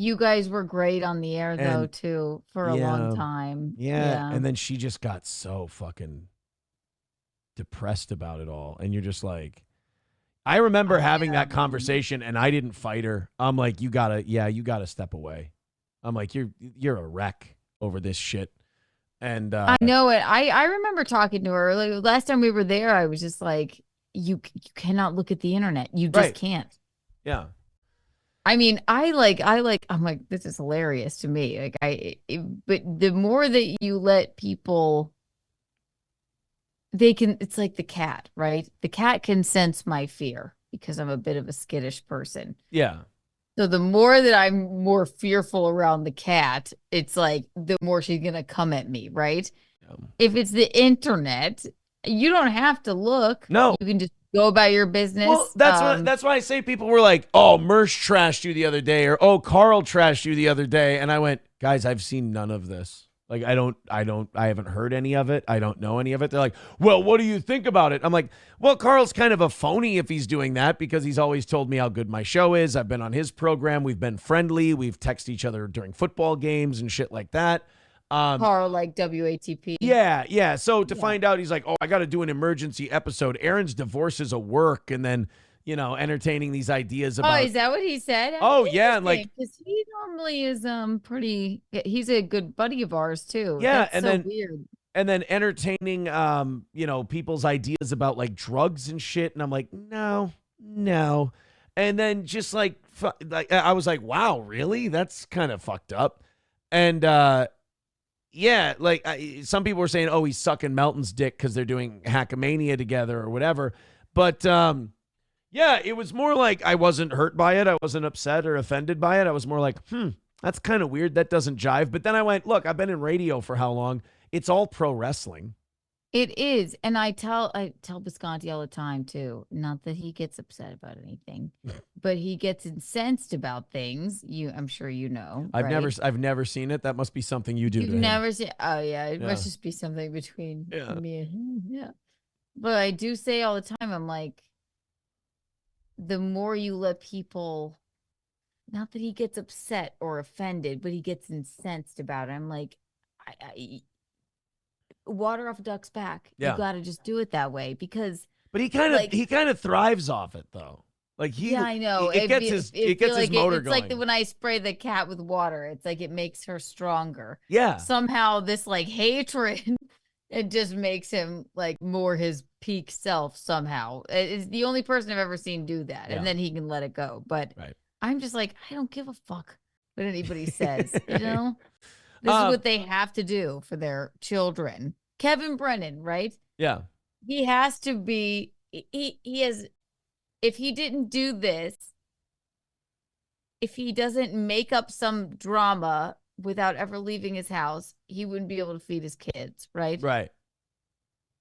You guys were great on the air though And too for a long yeah, time. yeah. Yeah. And then she just got so fucking depressed about it all. And you're just like, I remember Oh having yeah, that man. conversation and I didn't fight her. I'm like, you gotta step away. I'm like, you're a wreck over this shit. And I know it. I remember talking to her. Like last time we were there, I was just like, you cannot look at the internet. You just right. can't. Yeah. I mean, I'm like, this is hilarious to me. Like but the more that you let people, they can, it's like the cat, right? The cat can sense my fear because I'm a bit of a skittish person. Yeah. So the more that I'm more fearful around the cat, it's like the more she's gonna come at me, right? If it's the internet, you don't have to look. No. You can just go about your Well, business. that's why I say people were like, "Oh, Mersh trashed you the other day," or "Oh, Carl trashed you the other day," and I went, "Guys, I've seen none of this. Like, I haven't heard any of it. I don't know any of it." They're like, "Well, what do you think about it?" I'm like, "Well, Carl's kind of a phony if he's doing that because he's always told me how good my show is. I've been on his program. We've been friendly. We've texted each other during football games and shit like that." Carl like WATP. Yeah, yeah. So to Yeah. find out, he's like, "Oh, I got to do an emergency episode. Aaron's divorce is a work," and then entertaining these ideas Oh, about, is that what he said? oh yeah, and like, Interesting, because he normally is pretty. He's a good buddy of ours too. yeah, That's so weird. and then entertaining people's ideas about like drugs and shit, and I'm like, no, no, and then just like I was like, wow, really? That's kind of fucked up, and yeah, like some people were saying, oh, he's sucking Melton's dick because they're doing Hackamania together or whatever. But yeah, it was more like I wasn't hurt by it. I wasn't upset or offended by it. I was more like, that's kind of weird. That doesn't jive. But then I went, look, I've been in radio for how long? It's all pro wrestling. It is, and I tell Visconti all the time too. Not that he gets upset about anything, but he gets incensed about things. I'm sure you know, right? I've never seen it. That must be something you do You've to him. never seen. Oh yeah, it Yeah. must just be something between Yeah. me and him. Yeah, but I do say all the time, I'm like, the more you let people, not that he gets upset or offended, but he gets incensed about it. I'm like, I water off a duck's back. You Yeah. got to just do it that way because, But he kind of like, he kind of thrives off it though. Like yeah, I know. it gets It it feel gets his like it, motor it's like going. when I spray the cat with water. It's like it makes her stronger. Yeah. Somehow, this like hatred, it just makes him like more his peak self. Somehow, it's the only person I've ever seen do that, Yeah. and then he can let it go. But Right. I'm just like, I don't give a fuck what anybody says. You know, this is Um, what they have to do for their children. Kevin Brennan, right? yeah. He has to be. He has. If he didn't do this, if he doesn't make up some drama without ever leaving his house, he wouldn't be able to feed his kids, right? Right.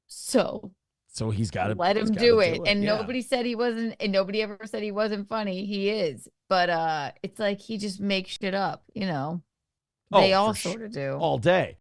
So So let he's him got to do it. do it. And Yeah. nobody said he wasn't, and nobody ever said he wasn't funny. He is. But it's like he just makes shit up, you know. Oh, They all sort of do. all day.